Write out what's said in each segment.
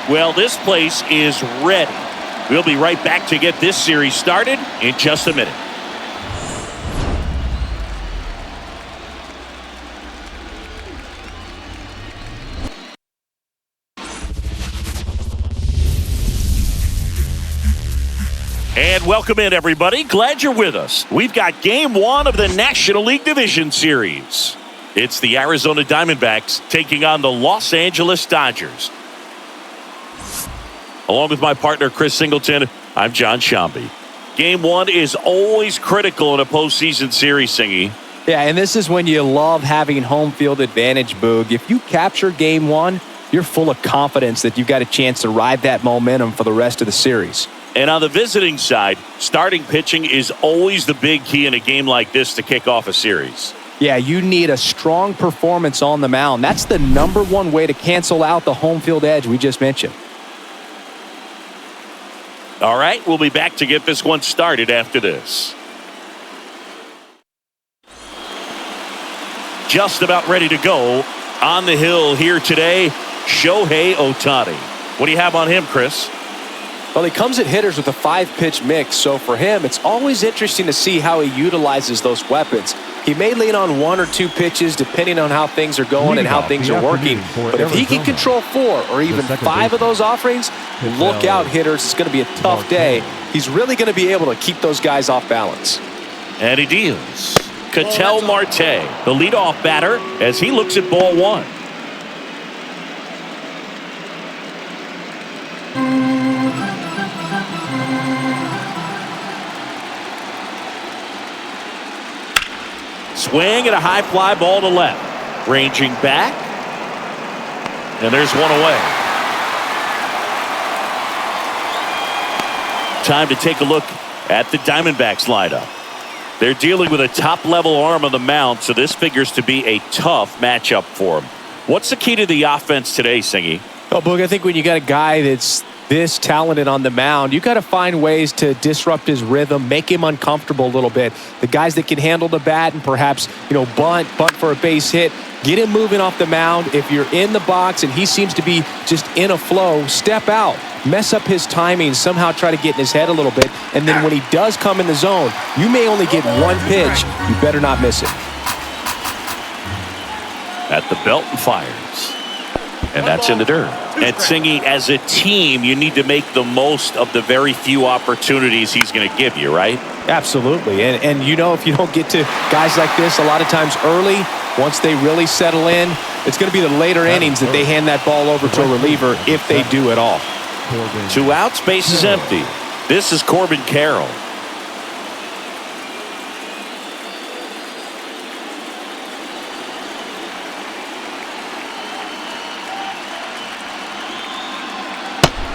Well, this place is ready. We'll be right back to get this series started in just a minute. And welcome in, everybody. Glad you're with us. We've got Game 1 of the National League Division Series. It's the Arizona Diamondbacks taking on the Los Angeles Dodgers. Along with my partner, Chris Singleton, I'm John Shambi. Game 1 is always critical in a postseason series, Singy. Yeah, and this is when you love having home field advantage, Boog. If you capture Game 1, you're full of confidence that you've got a chance to ride that momentum for the rest of the series. And on the visiting side, starting pitching is always the big key in a game like this to kick off a series. Yeah, you need a strong performance on the mound. That's the #1 way to cancel out the home field edge we just mentioned. All right, we'll be back to get this one started after this. Just about ready to go. On the hill here today, Shohei Ohtani. What do you have on him, Chris? Well, he comes at hitters with a 5-pitch mix, so for him, it's always interesting to see how he utilizes those weapons. He may lean on 1 or 2 pitches depending on how things are going and how things are working. But if he can control 4 or even 5 of those offerings, look out, hitters. It's going to be a tough day. He's really going to be able to keep those guys off balance. And he deals. Ketel Marte, the leadoff batter, as he looks at ball 1. Swing and a high fly ball to left. Ranging back. And there's one away. Time to take a look at the Diamondbacks lineup. They're dealing with a top-level arm on the mound, so this figures to be a tough matchup for them. What's the key to the offense today, Singy? Oh, Boog, I think when you got a guy that's this talented on the mound, you got to find ways to disrupt his rhythm, make him uncomfortable a little bit. The guys that can handle the bat and perhaps, bunt for a base hit, get him moving off the mound. If you're in the box and he seems to be just in a flow, step out, mess up his timing, somehow try to get in his head a little bit. And then when he does come in the zone, you may only get 1 pitch. You better not miss it. At the belt and fires. And that's in the dirt. And Singy, as a team, you need to make the most of the very few opportunities he's going to give you, right? Absolutely. And if you don't get to guys like this a lot of times early, once they really settle in, it's going to be the later innings that they hand that ball over to a reliever if they do at all. 2 outs, base is empty. This is Corbin Carroll.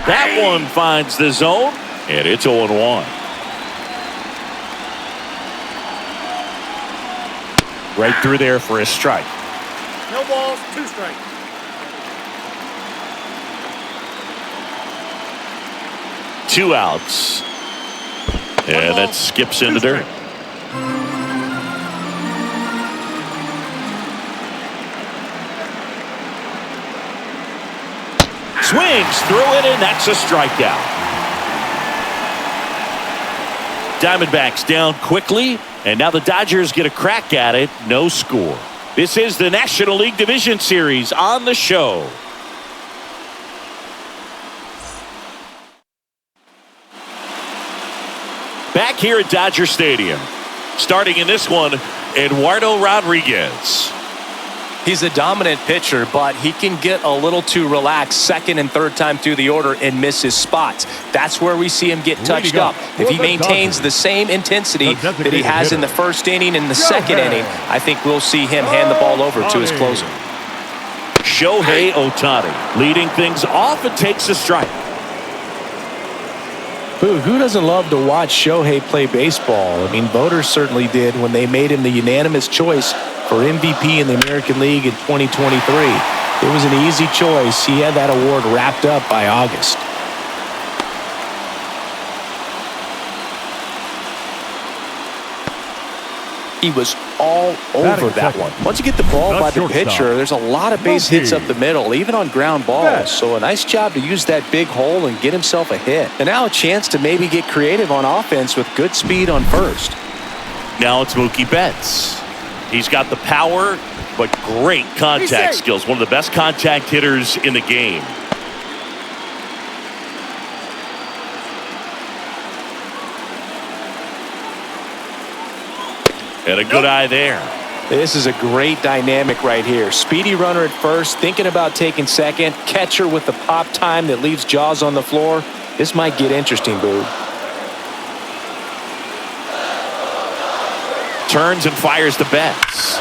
That one finds the zone, and it's 0-1. Right through there for a strike. No balls, 2 strikes. Two outs. And that skips in the dirt. Swings through it, and that's a strikeout. Diamondbacks down quickly, and now the Dodgers get a crack at it. No score. This is the National League Division Series on the show. Back here at Dodger Stadium. Starting in this one, Eduardo Rodriguez. He's a dominant pitcher, but he can get a little too relaxed second and third time through the order and miss his spots. That's where we see him get touched up. If he maintains the same intensity that he has in the first inning and the second inning, I think we'll see him hand the ball over to his closer. Shohei Ohtani leading things off and takes a strike. Who doesn't love to watch Shohei play baseball? I mean, voters certainly did when they made him the unanimous choice for MVP in the American League in 2023. It was an easy choice. He had that award wrapped up by August. He was all over that one. Once you get the ball by the pitcher, there's a lot of base hits up the middle, even on ground balls. So a nice job to use that big hole and get himself a hit. And now a chance to maybe get creative on offense with good speed on first. Now it's Mookie Betts. He's got the power, but great contact skills. One of the best contact hitters in the game. And a good eye there. This is a great dynamic right here. Speedy runner at first, thinking about taking second. Catcher with the pop time that leaves Jaws on the floor. This might get interesting, Boo. Turns and fires to Betts.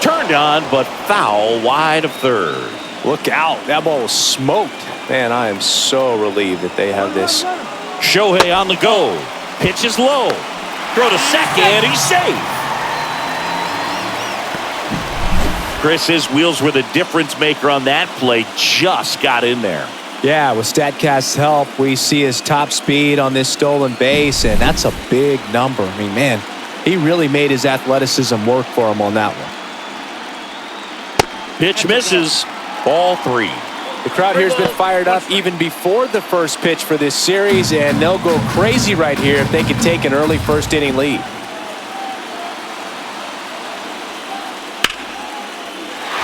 Turned on, but foul wide of third. Look out. That ball was smoked. Man, I am so relieved that they have this. Shohei on the go. Pitch is low. Throw to second. He's safe. Chris, his wheels were the difference maker on that play. Just got in there. Yeah, with StatCast's help, we see his top speed on this stolen base, and that's a big number. I mean, man, he really made his athleticism work for him on that one. Pitch misses. Ball 3. The crowd here has been fired up even before the first pitch for this series, and they'll go crazy right here if they can take an early first-inning lead.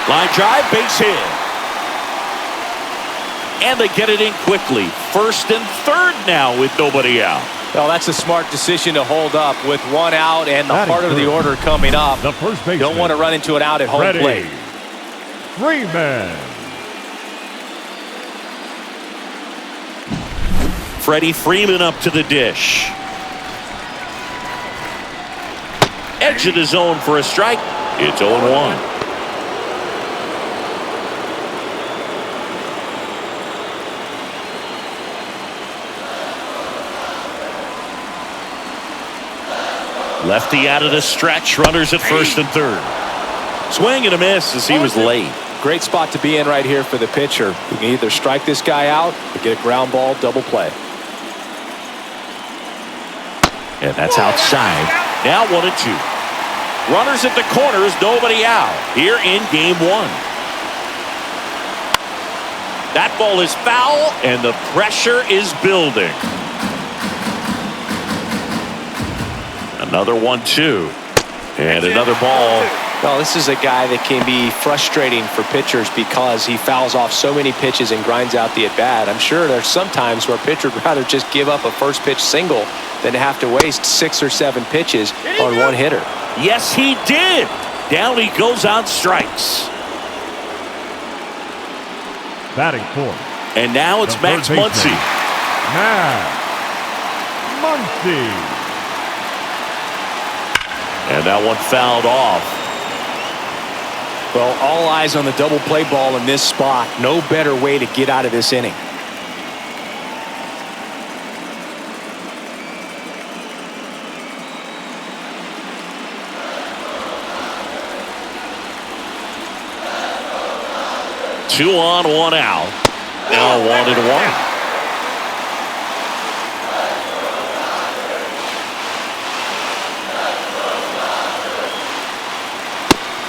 Line drive, base hit. And they get it in quickly. First and third now with nobody out. Well, that's a smart decision to hold up with one out and the heart of the order coming up. The first baseman. Don't want to run into an out at home plate. Freeman. Freddie Freeman up to the dish. Edge of the zone for a strike. It's 0-1. Lefty out of the stretch. Runners at first and third. Swing and a miss as he was late. Great spot to be in right here for the pitcher. You can either strike this guy out or get a ground ball double play. And that's outside. Now 1-2. Runners at the corners, nobody out. Here in game 1. That ball is foul, and the pressure is building. Another 1-2. And another ball. Well, this is a guy that can be frustrating for pitchers because he fouls off so many pitches and grinds out the at-bat. I'm sure there's some times where a pitcher would rather just give up a first pitch single than to have to waste 6 or 7 pitches on one hitter. Yes, he did. Down he goes on strikes. Batting fourth. And now it's Max Muncy. Max Muncy. And that one fouled off. Well, all eyes on the double play ball in this spot. No better way to get out of this inning. Two on, one out. Now 1-1.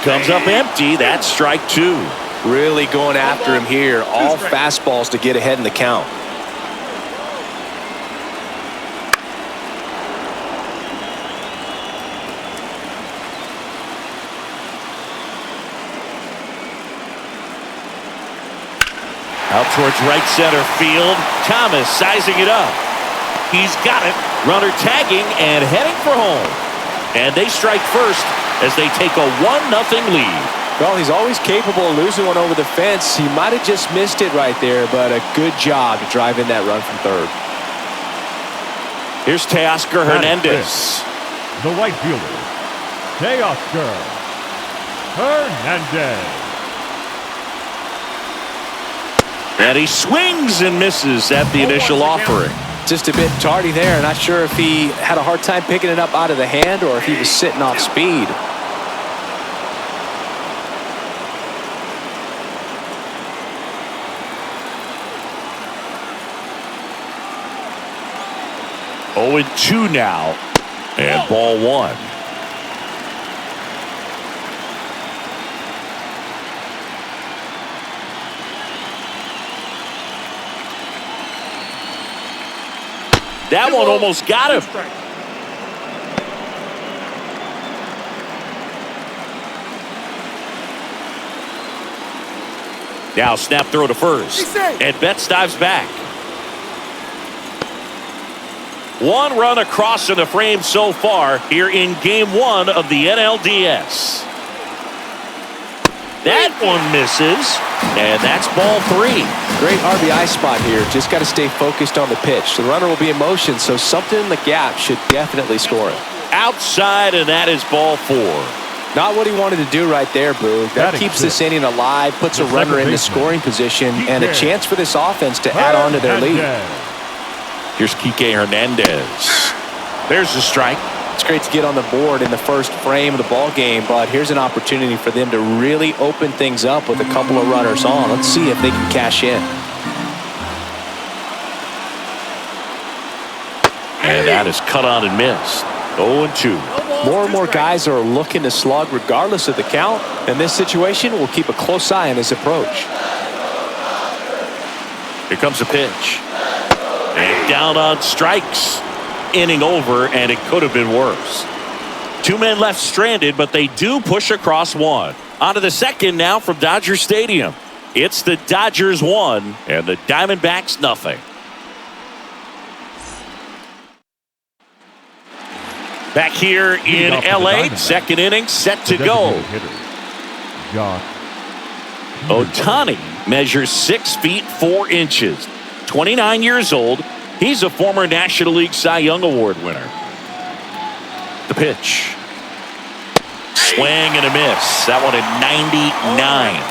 Comes up empty. That's strike 2. Really going after him here. All fastballs to get ahead in the count. Out towards right center field. Thomas sizing it up. He's got it. Runner tagging and heading for home. And they strike first as they take a 1-0 lead. Well, he's always capable of losing one over the fence. He might have just missed it right there, but a good job to drive in that run from third. Here's Teoscar Hernandez. The right fielder, Teoscar Hernandez. And he swings and misses at the initial offering. Just a bit tardy there. Not sure if he had a hard time picking it up out of the hand or if he was sitting off speed. Oh, 0-2 now. And ball 1. That one almost got him. Now snap throw to first. And Betts dives back. One run across in the frame so far here in Game 1 of the NLDS. That one misses, and that's ball 3. Great RBI spot here. Just got to stay focused on the pitch. The runner will be in motion, so something in the gap should definitely score it. Outside, and that is ball 4. Not what he wanted to do right there, Boog. That keeps this inning alive, puts a runner in the scoring position, and a chance for this offense to add on to their lead. Here's Kike Hernandez. There's the strike. It's great to get on the board in the first frame of the ball game, but here's an opportunity for them to really open things up with a couple of runners on. Let's see if they can cash in. And that is cut on and missed. 0-2. More and more guys are looking to slug regardless of the count. In this situation, we'll keep a close eye on his approach. Here comes the pitch. And down on strikes. Inning over, and it could have been worse. 2 men left stranded, but they do push across one. On to the second now from Dodger Stadium. It's the Dodgers 1 and the Diamondbacks nothing. Back here in LA, second inning set to go. Ohtani measures 6 feet 4 inches. 29 years old. He's a former National League Cy Young Award winner. The pitch. Swing and a miss. That one at 99.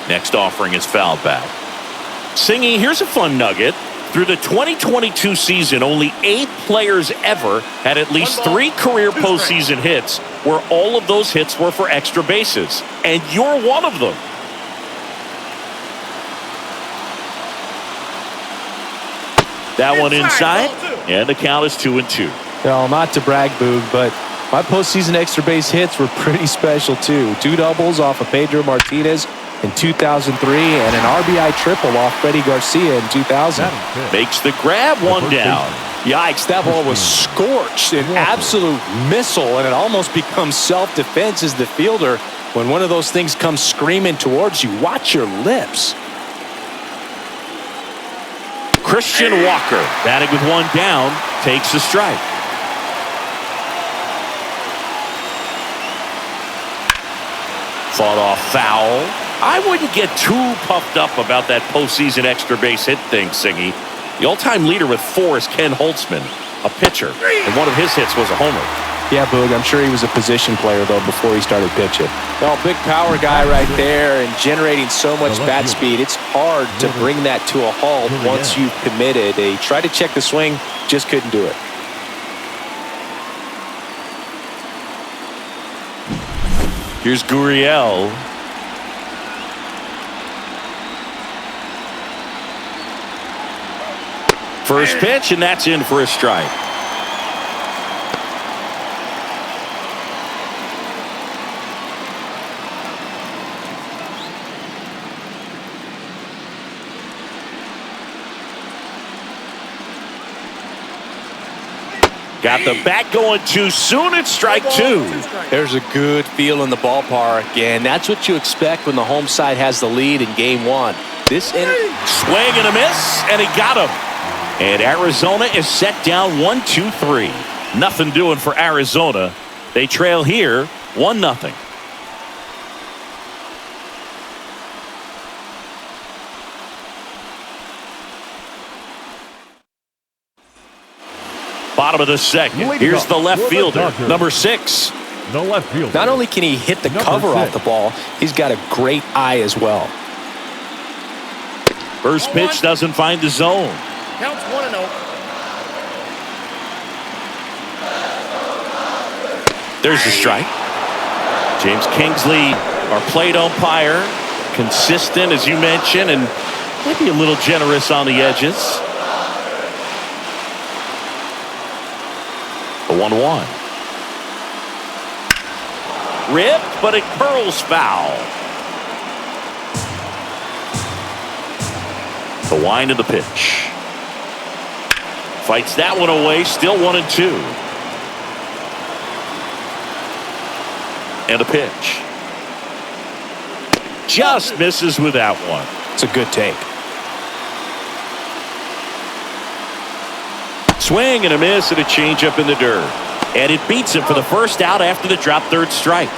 0-1. Next offering is fouled back. Singy, here's a fun nugget. Through the 2022 season, only 8 players ever had at least 3 career postseason hits, where all of those hits were for extra bases. And you're one of them. That one inside, and the count is 2-2. Well, not to brag, Boog, but my postseason extra base hits were pretty special too. 2 doubles off of Pedro Martinez in 2003 and an RBI triple off Freddie Garcia in 2000. Makes the grab, one down. Yikes, that ball was scorched, an absolute missile, and it almost becomes self-defense as the fielder. When one of those things comes screaming towards you, watch your lips. Christian Walker, batting with 1 down, takes a strike. Fought off foul. I wouldn't get too puffed up about that postseason extra base hit thing, Singy. The all-time leader with 4 is Ken Holtzman, a pitcher, and one of his hits was a homer. Yeah, Boog, I'm sure he was a position player, though, before he started pitching. Well, big power guy right there and generating so much bat speed. It's hard to bring that to a halt once you've committed. They tried to check the swing, just couldn't do it. Here's Gurriel. First pitch, and that's in for a strike. Got the bat going too soon. It's strike 2. There's a good feel in the ballpark, and that's what you expect when the home side has the lead in Game 1. This inning, swing and a miss, and he got him. And Arizona is set down 1-2-3. Nothing doing for Arizona. They trail here 1-0. Bottom of the second. Here's the left fielder, number 6. The left fielder. Not only can he hit the cover off the ball, he's got a great eye as well. First pitch doesn't find the zone. Counts 1-0. There's the strike. James Kingsley, our plate umpire, consistent as you mentioned, and maybe a little generous on the edges. The 1-1. Ripped, but it curls foul. The wind of the pitch. Fights that one away. Still 1-2. And a pitch. Just misses with that one. It's a good take. Swing and a miss and a changeup in the dirt. And it beats him for the first out after the drop third strike.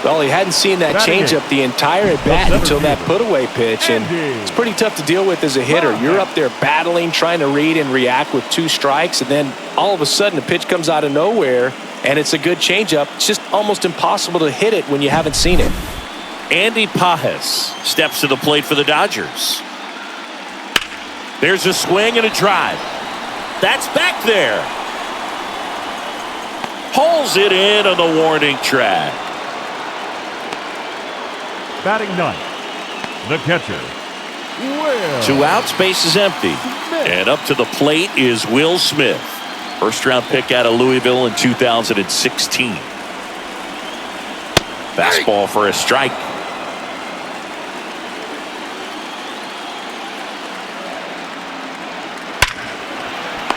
Well, he hadn't seen that changeup the entire at bat until that put-away pitch, and it's pretty tough to deal with as a hitter. You're up there battling, trying to read and react with 2 strikes, and then all of a sudden the pitch comes out of nowhere, and it's a good changeup. It's just almost impossible to hit it when you haven't seen it. Andy Pages steps to the plate for the Dodgers. There's a swing and a drive. That's back there. Pulls it in on the warning track. Batting ninth, the catcher, Will. 2 outs, base is empty. And up to the plate is Will Smith. First-round pick out of Louisville in 2016. Fastball for a strike.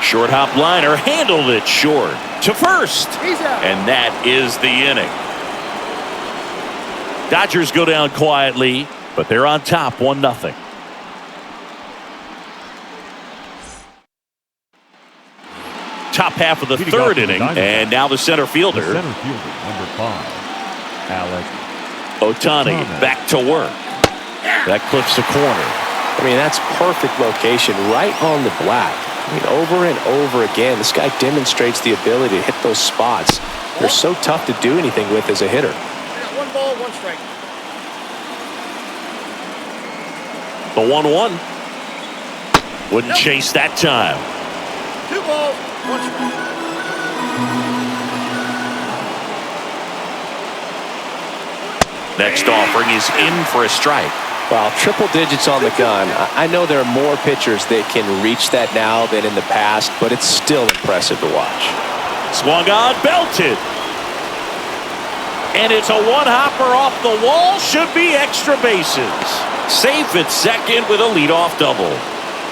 Short hop liner, handled it short to first. And that is the inning. Dodgers go down quietly, but they're on top 1-0. Top half of the third inning, and now the center fielder. The center fielder, number 5, Alex Ohtani back to work. That clips the corner. I mean, that's perfect location, right on the black. I mean, over and over again, this guy demonstrates the ability to hit those spots. They're so tough to do anything with as a hitter. 1 ball, 1 strike. The 1-1. Wouldn't chase that time. 2 balls, 1 strike. Next offering is in for a strike. Wow, triple digits on the gun. I know there are more pitchers that can reach that now than in the past, but it's still impressive to watch. Swung on, belted. And it's a one-hopper off the wall. Should be extra bases. Safe at second with a leadoff double.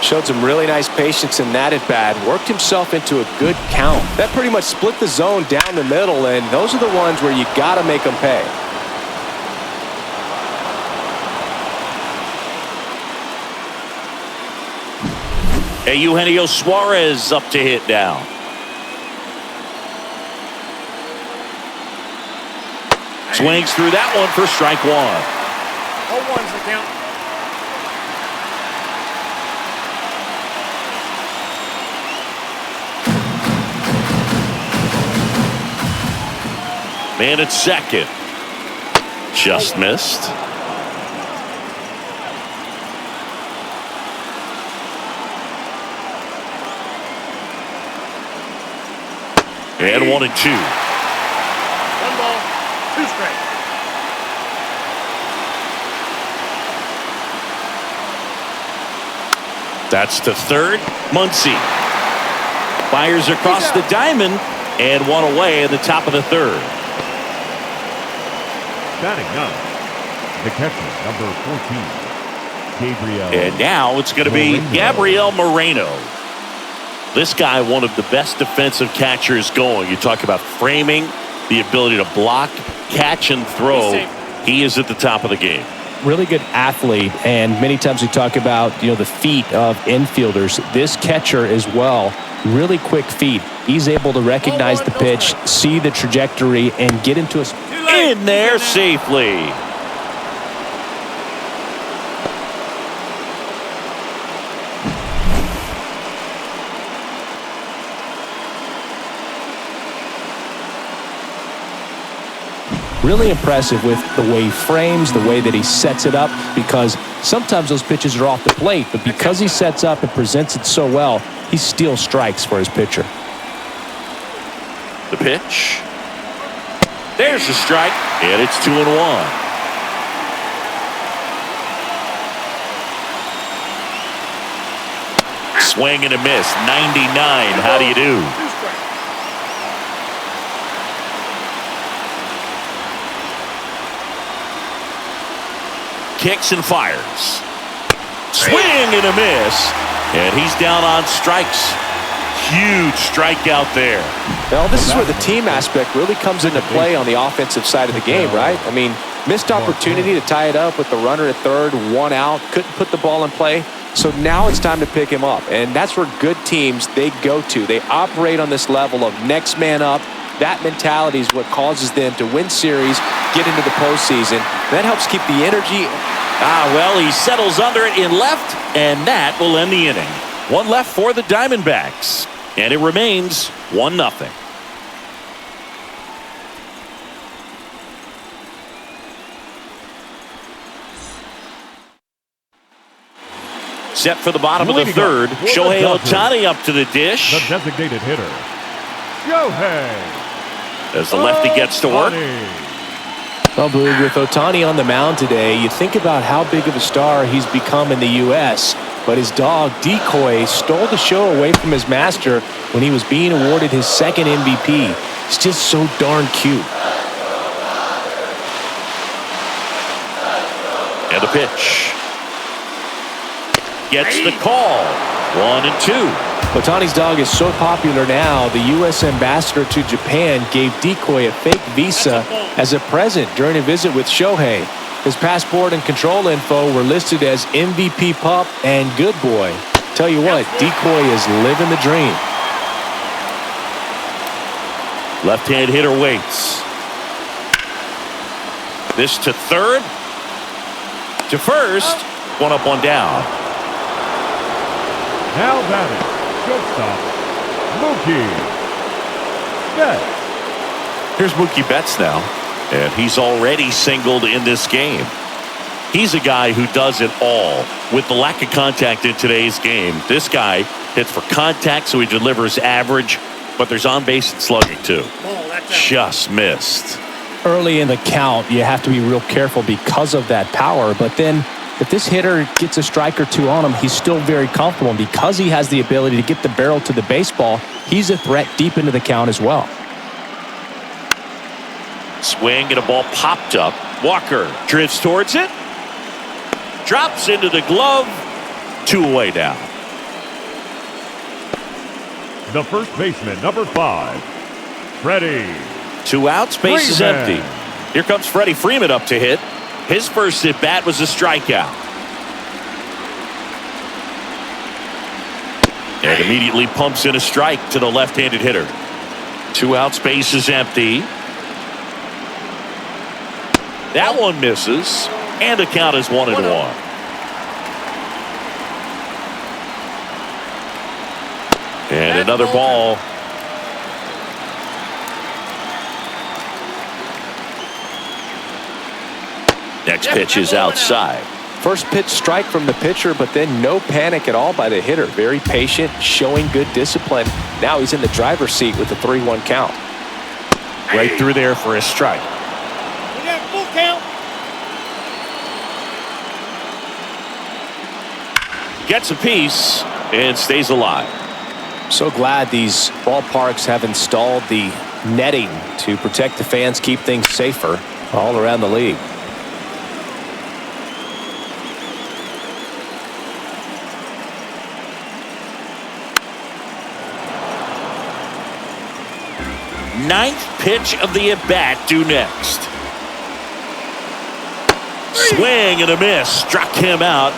Showed some really nice patience in that at bat. Worked himself into a good count. That pretty much split the zone down the middle, and those are the ones where you got to make them pay. Eugenio Suarez up to hit now. Swings through that one for strike 1. 0-1's the count. Man at second. Just missed. And 1-2. 1 ball, 2 strikes. That's to third. Muncy fires across the diamond and 1 away in the top of the third. batting ninth, the catcher, number 14, Gabriel. And now it's going to be Gabriel Moreno. This guy, one of the best defensive catchers going. You talk about framing, the ability to block, catch, and throw. He is at the top of the game. Really good athlete, and many times we talk about, the feet of infielders. This catcher as well, really quick feet. He's able to recognize the pitch, see the trajectory, and get into a in there safely. Really impressive with the way he frames, the way that he sets it up, because sometimes those pitches are off the plate, but because he sets up and presents it so well, he steals strikes for his pitcher. The pitch. There's the strike, and it's 2-1. Swing and a miss, 99. How do you do? Kicks and fires. Swing and a miss. And he's down on strikes. Huge strikeout there. Well, this is where the team aspect really comes into play on the offensive side of the game, right? I mean, missed opportunity to tie it up with the runner at third, 1 out, couldn't put the ball in play. So now it's time to pick him up. And that's where good teams, they go to. They operate on this level of next man up. That mentality is what causes them to win series, get into the postseason. That helps keep the energy. Well, he settles under it in left, and that will end the inning. 1 left for the Diamondbacks, and it remains 1-0. Set for the bottom of the third. Shohei Ohtani up to the dish. The designated hitter, Shohei. As the lefty gets to work. Well, Boog, with Ohtani on the mound today, you think about how big of a star he's become in the U.S., but his dog, Decoy, stole the show away from his master when he was being awarded his second MVP. It's just so darn cute. And the pitch. Gets the call. 1-2. Ohtani's dog is so popular now, the U.S. ambassador to Japan gave Decoy a fake visa as a present during a visit with Shohei. His passport and control info were listed as MVP Pup and Good Boy. Tell you what, Decoy is living the dream. Left-hand hitter waits. This to third. To first. 1 up, 1 down. Now batting, shortstop, Mookie Betts. Here's Mookie Betts now, and he's already singled in this game. He's a guy who does it all. With the lack of contact in today's game, this guy hits for contact, so he delivers average, but there's on-base and slugging too. Just missed. Early in the count, you have to be real careful because of that power, but then if this hitter gets a strike or two on him, he's still very comfortable. And because he has the ability to get the barrel to the baseball, he's a threat deep into the count as well. Swing and a ball popped up. Walker drifts towards it. Drops into the glove. 2 away now. The first baseman, number 5, Freddie. 2 outs, base is empty. Here comes Freddie Freeman up to hit. His first at bat was a strikeout. And immediately pumps in a strike to the left-handed hitter. 2 outs, base is empty. That one misses, and the count is 1-1. And another ball. Next pitch is outside. First pitch strike from the pitcher, but then no panic at all by the hitter. Very patient, showing good discipline. Now he's in the driver's seat with the 3-1 count. Right through there for a strike. We got full count. Gets a piece and stays alive. So glad these ballparks have installed the netting to protect the fans, keep things safer all around the league. Ninth pitch of the at-bat due next. Swing and a miss. Struck him out.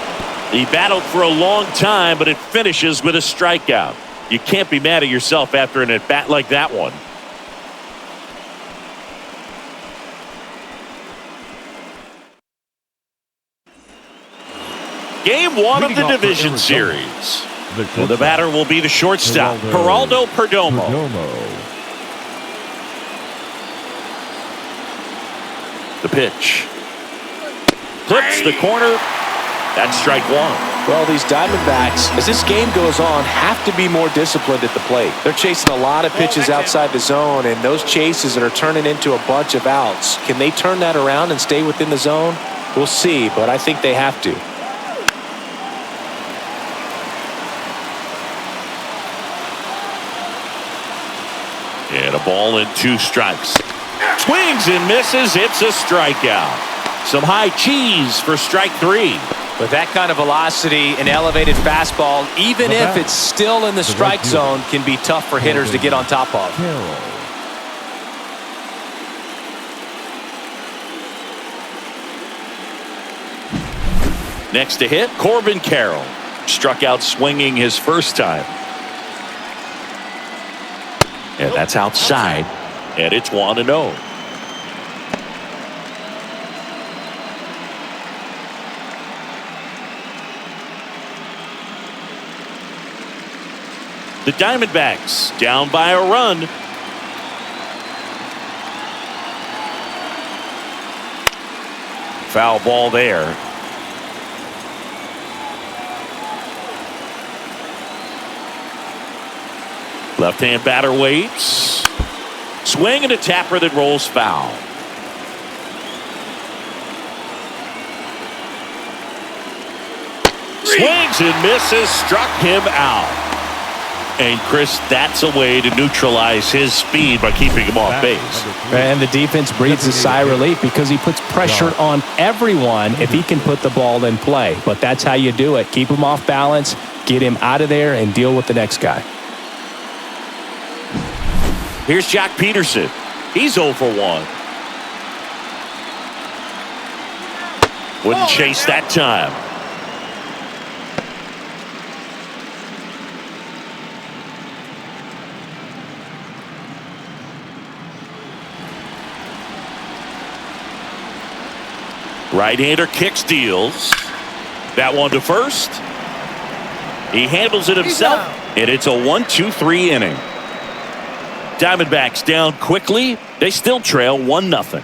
He battled for a long time, but it finishes with a strikeout. You can't be mad at yourself after an at-bat like that one. Game 1 of the division series. The batter will be the shortstop, Geraldo Perdomo. The pitch. Clips the corner. That's strike 1. Well, these Diamondbacks, as this game goes on, have to be more disciplined at the plate. They're chasing a lot of pitches outside the zone, and those chases are turning into a bunch of outs. Can they turn that around and stay within the zone? We'll see, but I think they have to. And a ball and 2 strikes. Swings and misses. It's a strikeout. Some high cheese for strike 3. With that kind of velocity, an elevated fastball, even if it's still in the strike zone, can be tough for hitters to get on top of. Next to hit, Corbin Carroll. Struck out swinging his first time. And that's outside. And it's 1-0. The Diamondbacks down by a run. Foul ball there. Left-hand batter waits. Swing and a tapper that rolls foul. Swings and misses, struck him out. And Chris, that's a way to neutralize his speed by keeping him off base. And the defense breathes a sigh of relief because he puts pressure on everyone if he can put the ball in play. But that's how you do it. Keep him off balance, get him out of there, and deal with the next guy. Here's Jack Peterson. He's 0 for 1. Wouldn't chase that time. Right-hander kicks, deals. That one to first. He handles it himself, and it's a 1-2-3 inning. Diamondbacks down quickly. They still trail 1-0.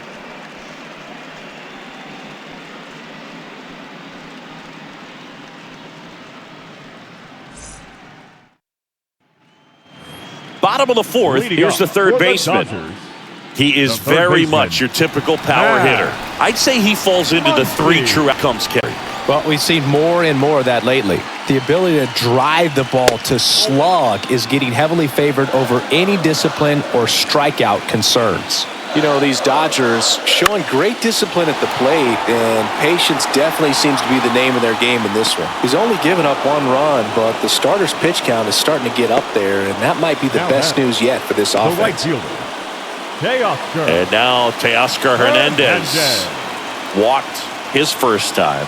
Bottom of the fourth, here's the third baseman. He is very much your typical power hitter. I'd say he falls into the 3 true outcomes category. Well, we've seen more and more of that lately. The ability to drive the ball to slug is getting heavily favored over any discipline or strikeout concerns. You know, these Dodgers showing great discipline at the plate, and patience definitely seems to be the name of their game in this one. He's only given up 1 run, but the starter's pitch count is starting to get up there, and that might be the best news yet for this offense. And now Teoscar Hernandez walked his first time.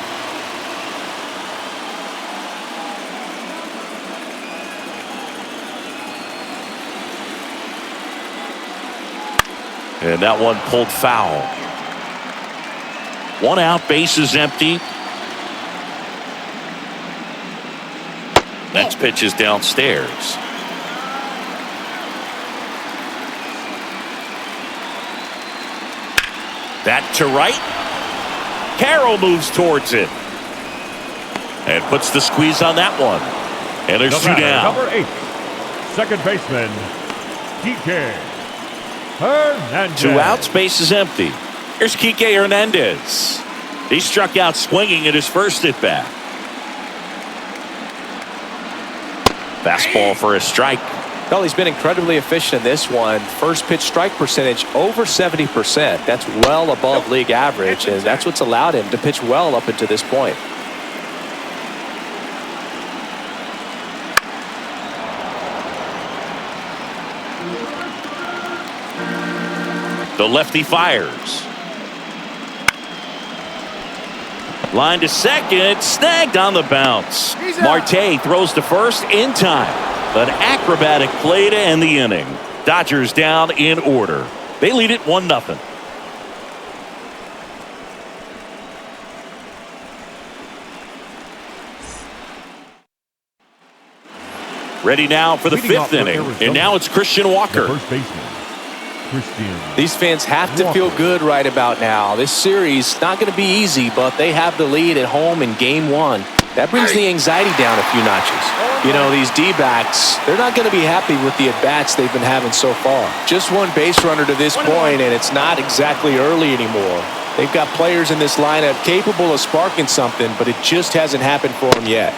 And that one pulled foul. 1 out, bases empty. Next pitch is downstairs. That to right. Carroll moves towards it. And puts the squeeze on that one. And there's 2 down. Number 8, second baseman, Kike Hernandez. 2 outs, base is empty. Here's Kike Hernandez. He struck out swinging at his first at bat. Fastball for a strike. Well, he's been incredibly efficient in this one. First pitch strike percentage over 70%. That's well above league average, and that's what's allowed him to pitch well up until this point. The lefty fires. Line to second, snagged on the bounce. Marte throws to first in time. An acrobatic play to end the inning. Dodgers down in order. They lead it 1-0. Ready now for the 5th inning. And now it's Christian Walker. First baseman, Christian. These fans have to feel good right about now. This series not going to be easy, but they have the lead at home in Game 1. That brings the anxiety down a few notches. You know, these D-backs, they're not going to be happy with the at-bats they've been having so far. Just 1 base runner to this point, and it's not exactly early anymore. They've got players in this lineup capable of sparking something, but it just hasn't happened for them yet.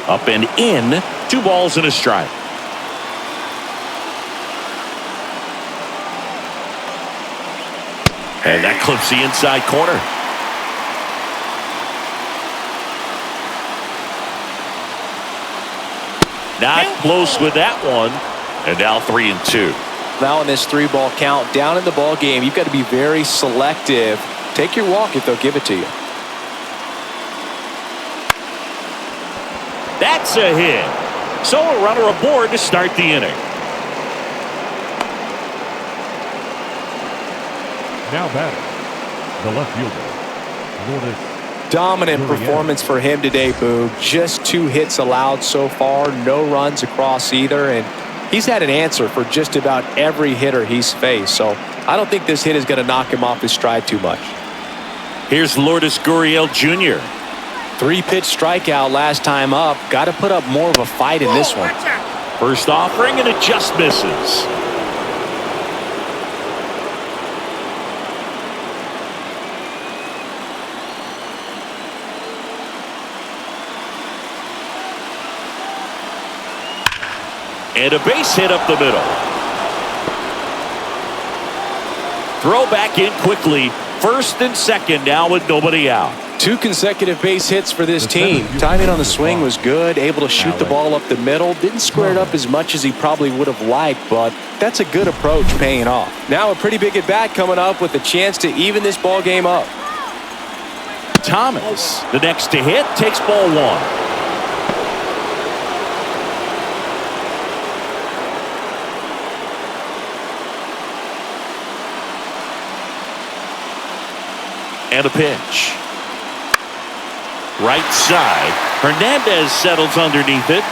Up and in, 2 balls and a strike. And that clips the inside corner. Not close with that one. And now 3-2. Now in this 3-ball count, down in the ball game, you've got to be very selective. Take your walk if they'll give it to you. That's a hit. So a runner aboard to start the inning. Now batting, the left fielder, Lourdes. Dominant performance for him today, Boog. Just 2 hits allowed so far, no runs across either, and he's had an answer for just about every hitter he's faced. So I don't think this hit is going to knock him off his stride too much. Here's Lourdes Gurriel Jr. 3-pitch strikeout last time up. Got to put up more of a fight in this one. First offering, and it just misses. And a base hit up the middle. Throw back in quickly. First and second now with nobody out. 2 consecutive base hits for this team. Timing on the swing was good. Able to shoot the ball up the middle. Didn't square it up as much as he probably would have liked, but that's a good approach paying off. Now a pretty big at bat coming up with a chance to even this ball game up. Thomas, the next to hit, takes ball 1. And a pitch. Right side. Hernandez settles underneath it.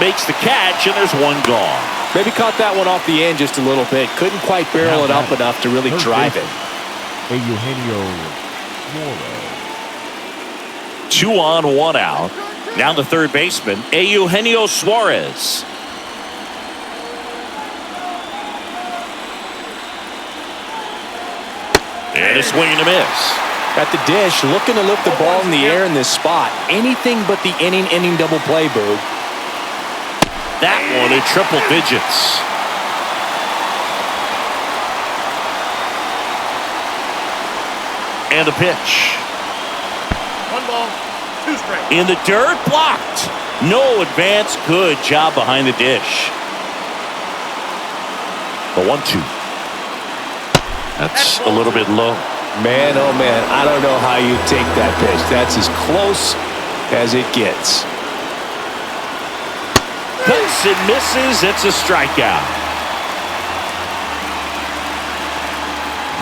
Makes the catch, and there's one gone. Maybe caught that one off the end just a little bit. Couldn't quite barrel it up enough to really drive it. Eugenio Suarez. 2 on, 1 out. Now the third baseman, Eugenio Suarez. And a swing and a miss. At the dish, looking to lift the ball in the air in this spot. Anything but the inning double play, Boog. That one in triple digits. And a pitch. 1 ball, 2 strikes. In the dirt, blocked. No advance. Good job behind the dish. The 1-2. That's a little bit low. Man, oh man, I don't know how you take that pitch. That's as close as it gets. Hits and misses. It's a strikeout.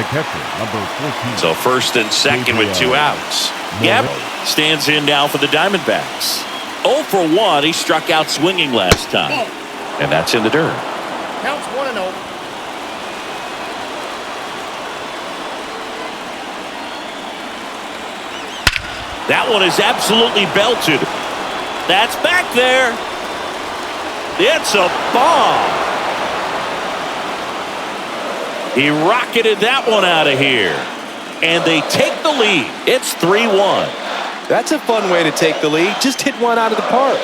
The catcher, number 14. So first and second with 2 outs. Yep, stands in now for the Diamondbacks. 0 for 1. He struck out swinging last time. And that's in the dirt. Counts 1-0. That one is absolutely belted. That's back there. It's a bomb. He rocketed that one out of here. And they take the lead. It's 3-1. That's a fun way to take the lead. Just hit one out of the park.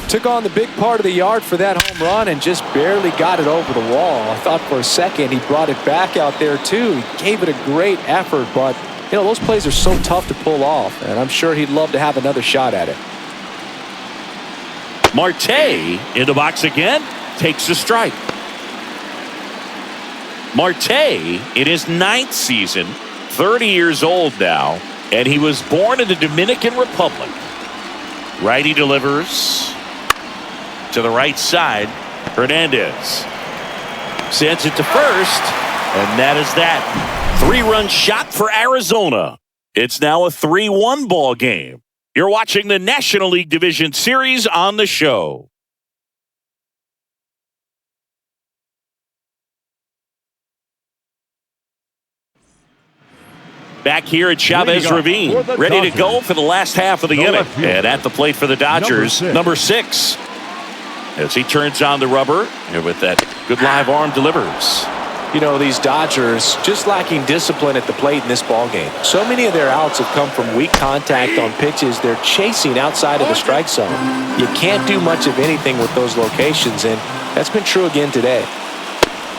Took on the big part of the yard for that home run and just barely got it over the wall. I thought for a second he brought it back out there too. He gave it a great effort, but you know, those plays are so tough to pull off, and I'm sure he'd love to have another shot at it. Marte in the box again, takes a strike. Marte in his 9th season, 30 years old now, and he was born in the Dominican Republic. Righty delivers to the right side. Hernandez sends it to first, and that is that. 3-run shot for Arizona. It's now a 3-1 ball game. You're watching the National League Division Series on the show. Back here at Chavez Ravine, ready to go for the last half of the inning. And at the plate for the Dodgers, number 6. As he turns on the rubber, and with that good live arm delivers. You know, these Dodgers just lacking discipline at the plate in this ballgame. So many of their outs have come from weak contact on pitches they're chasing outside of the strike zone. You can't do much of anything with those locations, and that's been true again today.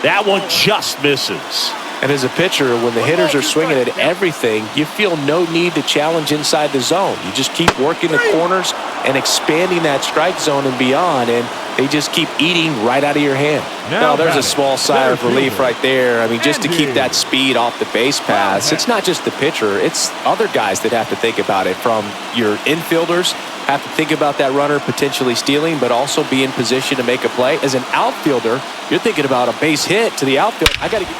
That one just misses. And as a pitcher, when the hitters are swinging at everything, you feel no need to challenge inside the zone. You just keep working the corners and expanding that strike zone and beyond, and they just keep eating right out of your hand. Now there's a small sigh of relief right there. I mean, just to keep that speed off the base pass, it's not just the pitcher, it's other guys that have to think about it. From your infielders, have to think about that runner potentially stealing, but also be in position to make a play. As an outfielder, you're thinking about a base hit to the outfield. I got to get...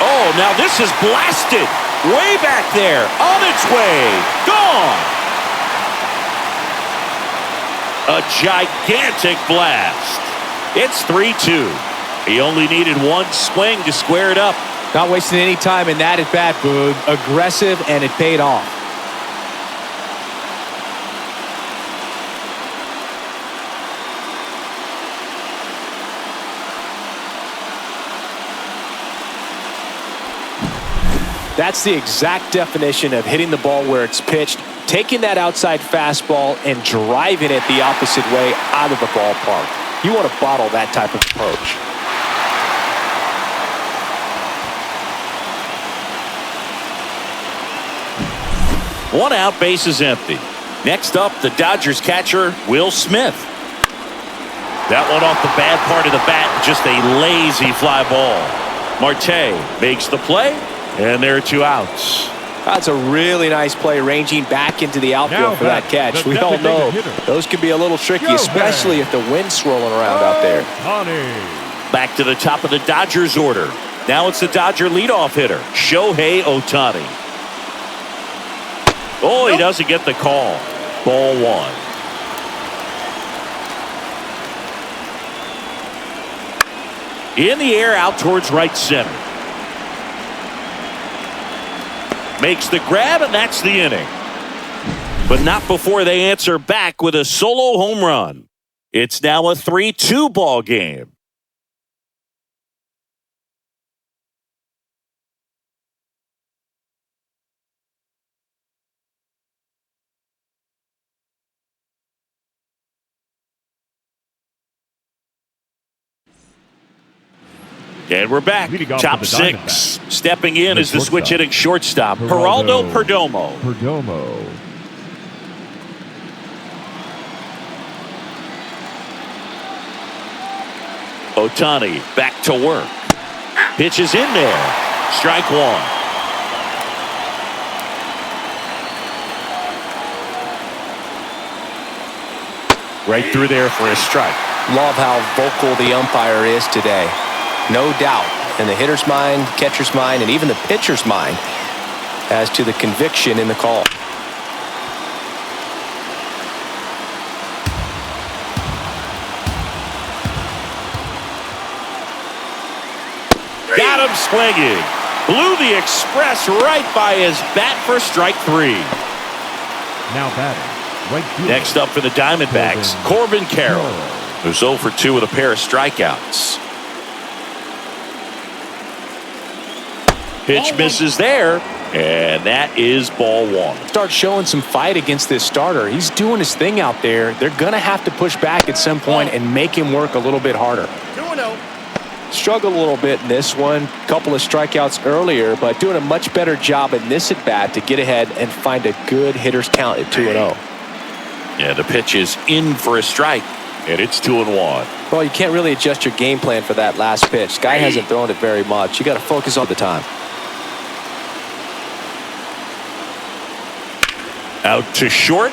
Oh, now this is blasted. Way back there. On its way. Gone. A gigantic blast. It's 3-2. He only needed one swing to square it up. Not wasting any time in that at bat, Boog. Aggressive, and it paid off. That's the exact definition of hitting the ball where it's pitched, taking that outside fastball and driving it the opposite way out of the ballpark. You want to bottle that type of approach. One out, base is empty. Next up, the Dodgers catcher, Will Smith. That one off the bad part of the bat, just a lazy fly ball. Marte makes the play. And there are 2 outs. That's a really nice play, ranging back into the outfield for that catch. We all know those can be a little tricky, especially if the wind's swirling around out there. Back to the top of the Dodgers order. Now it's the Dodger leadoff hitter, Shohei Ohtani. Oh, he doesn't get the call. Ball 1. In the air, out towards right center. Makes the grab, and that's the inning. But not before they answer back with a solo home run. It's now a 3-2 ball game. And we're back. Top 6. Stepping in is the switch hitting shortstop, Geraldo Perdomo. Ohtani back to work. Pitches in there. Strike 1. Right through there for a strike. Love how vocal the umpire is today. No doubt in the hitter's mind, catcher's mind, and even the pitcher's mind as to the conviction in the call. Got him swinging. Blew the express right by his bat for strike 3. Now batting. Right field. Next up for the Diamondbacks, Corbin Carroll, who's 0 for 2 with a pair of strikeouts. Pitch misses there, and that is ball 1. Start showing some fight against this starter. He's doing his thing out there. They're going to have to push back at some point and make him work a little bit harder. 2-0. Struggled a little bit in this one. Couple of strikeouts earlier, but doing a much better job in this at-bat to get ahead and find a good hitter's count at 2-0. Yeah, the pitch is in for a strike, and it's 2-1. Well, you can't really adjust your game plan for that last pitch. Guy hasn't thrown it very much. You got to focus all the time. Out to short.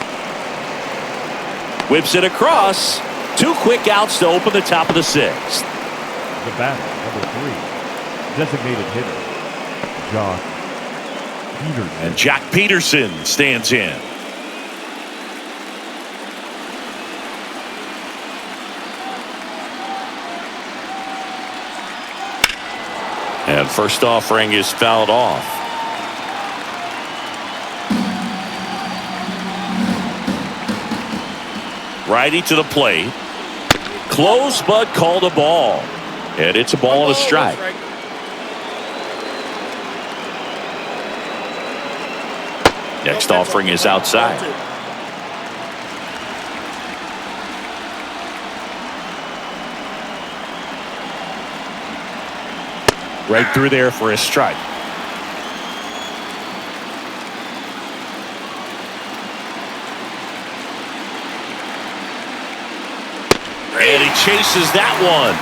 Whips it across. 2 quick outs to open the top of the 6th. The batter, number 3, designated hitter, Jock Peterson. And Jock Peterson stands in. And first offering is fouled off. Righty to the plate. Close, but called a ball. And it's a ball and a strike. Next offering is outside. Right through there for a strike. And he chases that one.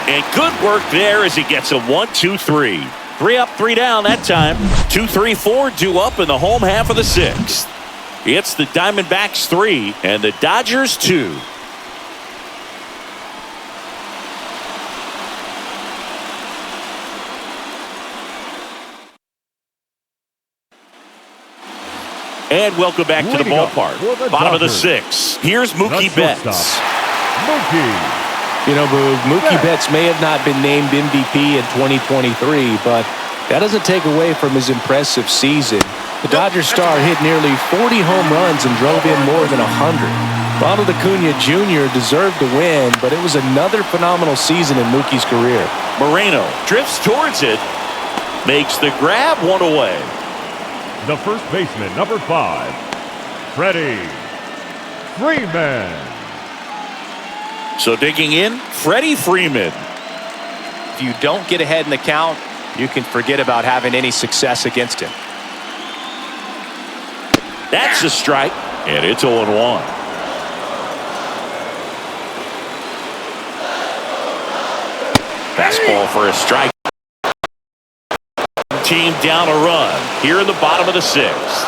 And good work there as he gets a 1-2-3. 3 up, 3 down that time. 2, 3, 4 due up in the home half of the 6th. It's the Diamondbacks 3 and the Dodgers 2. And welcome back to the ballpark. Bottom of the 6th. Here's Mookie Betts. Mookie. You know, Mookie Betts may have not been named MVP in 2023, but that doesn't take away from his impressive season. The Dodgers star hit nearly 40 home runs and drove in more than 100. Ronald Acuna Jr. deserved to win, but it was another phenomenal season in Mookie's career. Moreno drifts towards it, makes the grab, one away. The first baseman, number 5, Freddie Freeman. So digging in, Freddie Freeman. If you don't get ahead in the count, you can forget about having any success against him. That's a strike, and it's 0-1. Fastball for a strike. Team down a run here in the bottom of the 6th.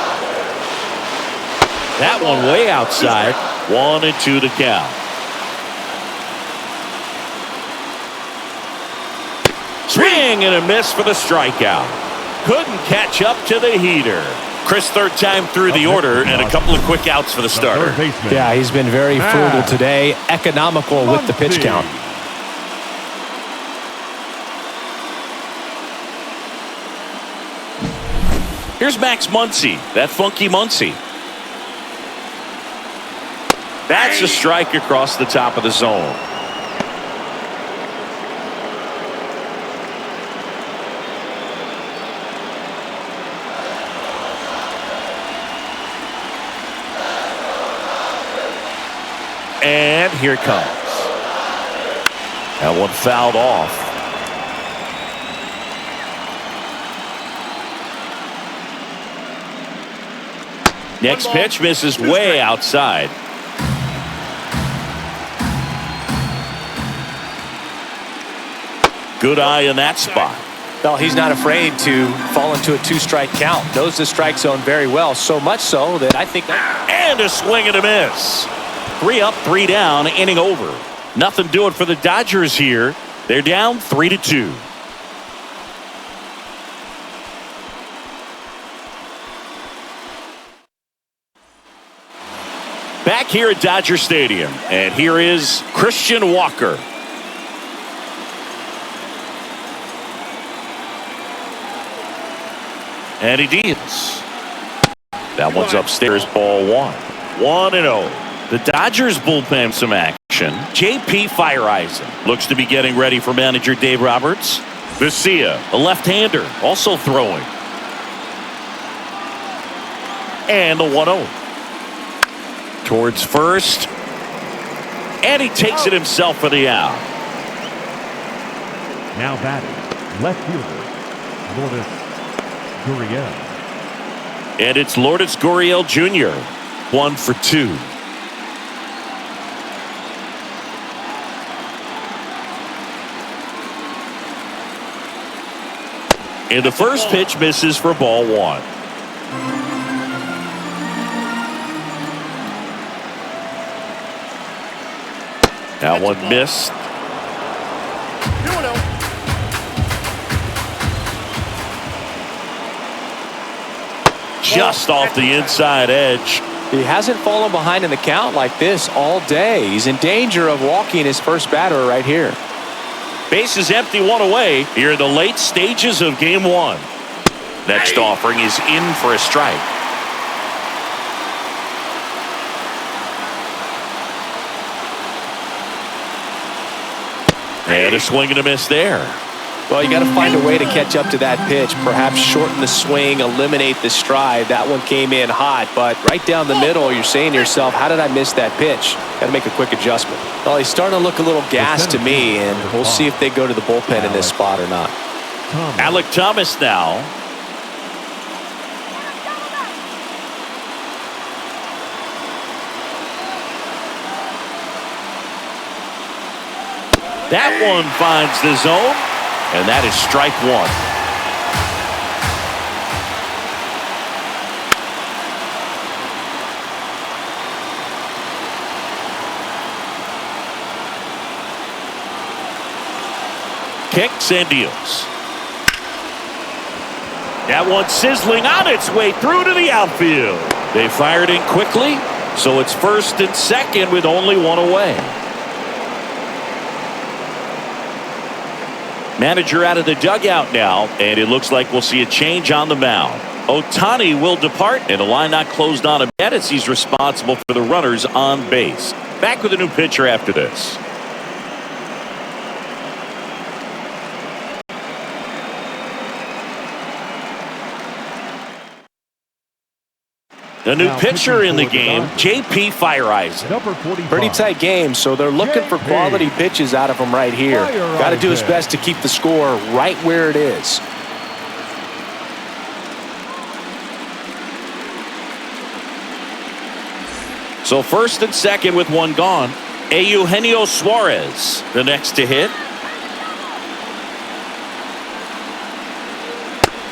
That one way outside. 1-2 to count. Swing and a miss for the strikeout. Couldn't catch up to the heater. Chris, third time through the order and a couple of quick outs for the starter. Yeah, he's been very frugal today, economical with the pitch count. Here's Max Muncy, that funky Muncy. That's a strike across the top of the zone. And here it comes. That one fouled off. Next pitch misses way outside. Good eye in that spot. Well, he's not afraid to fall into a 2-strike count. Knows the strike zone very well, so much so that I think and a swing and a miss. 3 up, 3 down, inning over. Nothing doing for the Dodgers here. They're down 3-2. Back here at Dodger Stadium, and here is Christian Walker. And he deals. That one's upstairs, ball 1. 1-0. The Dodgers bullpen some action. J.P. Fireisen looks to be getting ready for manager Dave Roberts. Vesia, a left-hander, also throwing. And the 1-0. Towards first. And he takes it himself for the out. Now batting, left fielder, Lourdes Gurriel. And it's Lourdes Gurriel Jr. 1 for 2. And the first pitch misses for ball 1. That one missed. 2-0. Just off the inside edge. he hasn't fallen behind in the count like this all day. He's in danger of walking his first batter right here. Base is empty, 1 away here in the late stages of game 1. Next offering is in for a strike. And a swing and a miss there. Well, you got to find a way to catch up to that pitch. Perhaps shorten the swing, eliminate the stride. That one came in hot, but right down the middle, you're saying to yourself, how did I miss that pitch? Got to make a quick adjustment. Well, he's starting to look a little gassed to me, and we'll see if they go to the bullpen in this spot or not. Thomas. Alec Thomas now. That one finds the zone, and that is strike one. Kicks and deals. That one sizzling on its way through to the outfield. They fired in quickly, so it's first and second with only one away. Manager out of the dugout now, and it looks like we'll see a change on the mound. Ohtani will depart, and the line not closed on him yet as he's responsible for the runners on base. Back with a new pitcher after this. The new pitcher in the game, J.P. Fireeisen. Pretty tight game, so they're looking for quality pitches out of him right here. Got to do his best to keep the score right where it is. So first and second with one gone. Eugenio Suarez, the next to hit.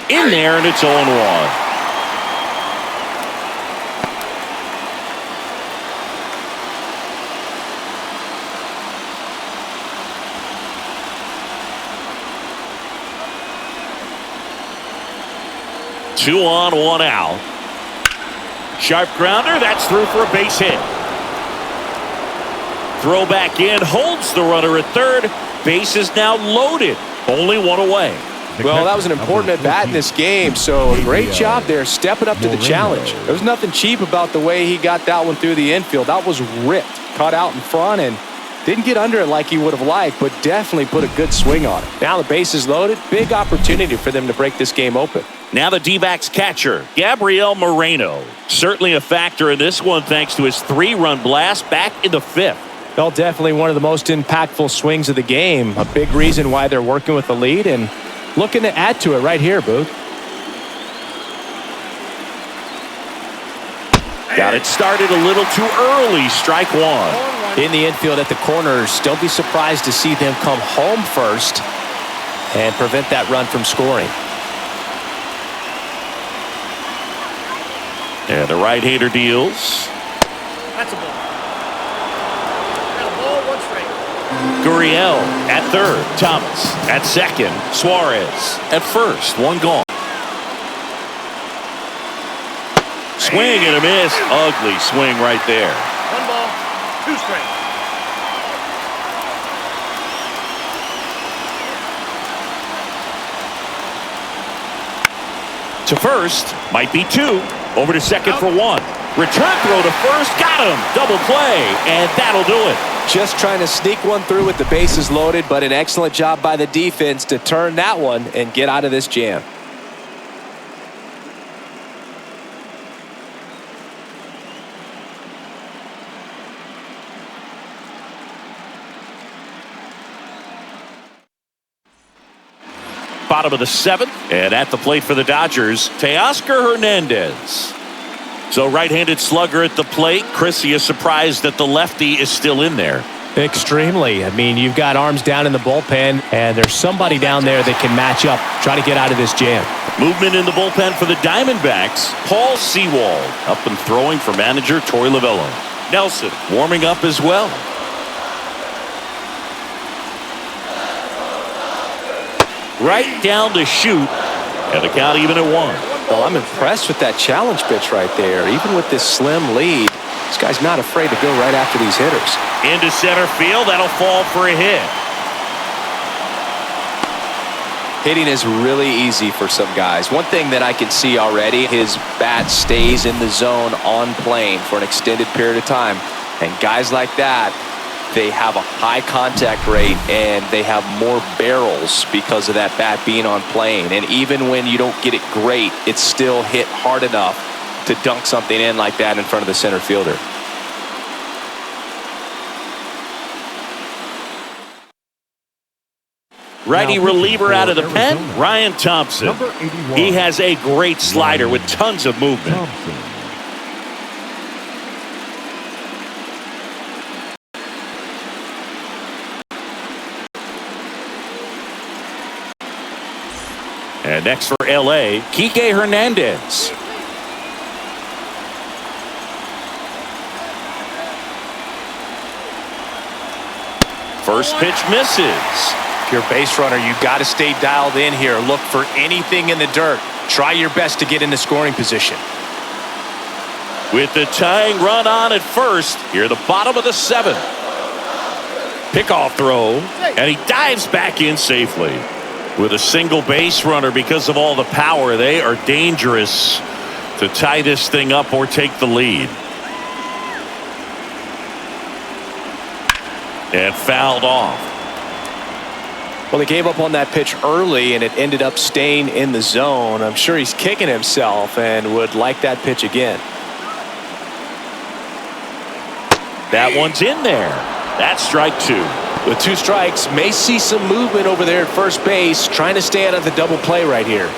In there, and it's 0-1. Two on, one out. Sharp grounder, that's through for a base hit. Throw back in, holds the runner at third. Base is now loaded. Only one away. Well, that was an important at-bat in this game, so a great job there stepping up to the challenge. There was nothing cheap about the way he got that one through the infield. That was ripped, caught out in front, and didn't get under it like he would have liked, but definitely put a good swing on it. Now the base is loaded. Big opportunity for them to break this game open. Now the D-backs catcher, Gabriel Moreno. Certainly a factor in this one thanks to his 3-run blast back in the 5th. Well, definitely one of the most impactful swings of the game. A big reason why they're working with the lead and looking to add to it right here, Booth. Got it started a little too early. Strike one. In the infield at the corners, don't be surprised to see them come home first and prevent that run from scoring. And the right-hander deals. That's a ball. Got a ball, one strike. Gurriel at third. Thomas at second. Suarez at first. One gone. Swing and a miss. Ugly swing right there. One ball, two strikes. To first. Might be two. Over to second for one. Return throw to first. Got him. Double play. And that'll do it. Just trying to sneak one through with the bases loaded, but an excellent job by the defense to turn that one and get out of this jam. Bottom of the 7th, and at the plate for the Dodgers, Teoscar Hernandez. So right-handed slugger at the plate. Chris, you surprised that the lefty is still in there? Extremely. I mean, you've got arms down in the bullpen, and there's somebody down there that can match up, try to get out of this jam. Movement in the bullpen for the Diamondbacks. Paul Sewald up and throwing for manager Torey Lovullo. Nelson warming up as well. Right down to shoot, and the count even at 1. Well, I'm impressed with that challenge pitch right there. Even with this slim lead, this guy's not afraid to go right after these hitters. Into center field, that'll fall for a hit. Hitting is really easy for some guys. One thing that I can see already, his bat stays in the zone on plane for an extended period of time. And guys like that, they have a high contact rate and they have more barrels because of that bat being on plane. And even when you don't get it great, it's still hit hard enough to dunk something in like that in front of the center fielder. Righty Now, reliever out of the pen, Arizona, Ryan Thompson. number 81. He has a great slider with tons of movement. Thompson. And next for LA, Kike Hernandez. First pitch misses. If you're a base runner, you got to stay dialed in here. Look for anything in the dirt. Try your best to get into scoring position. With the tying run on at first, here the bottom of the 7th. Pickoff throw, and he dives back in safely. With a single base runner, because of all the power, they are dangerous to tie this thing up or take the lead. And fouled off. Well, they gave up on that pitch early, and it ended up staying in the zone. I'm sure he's kicking himself and would like that pitch again. That one's in there. That's strike 2. With 2 strikes, may see some movement over there at first base, trying to stay out of the double play right here.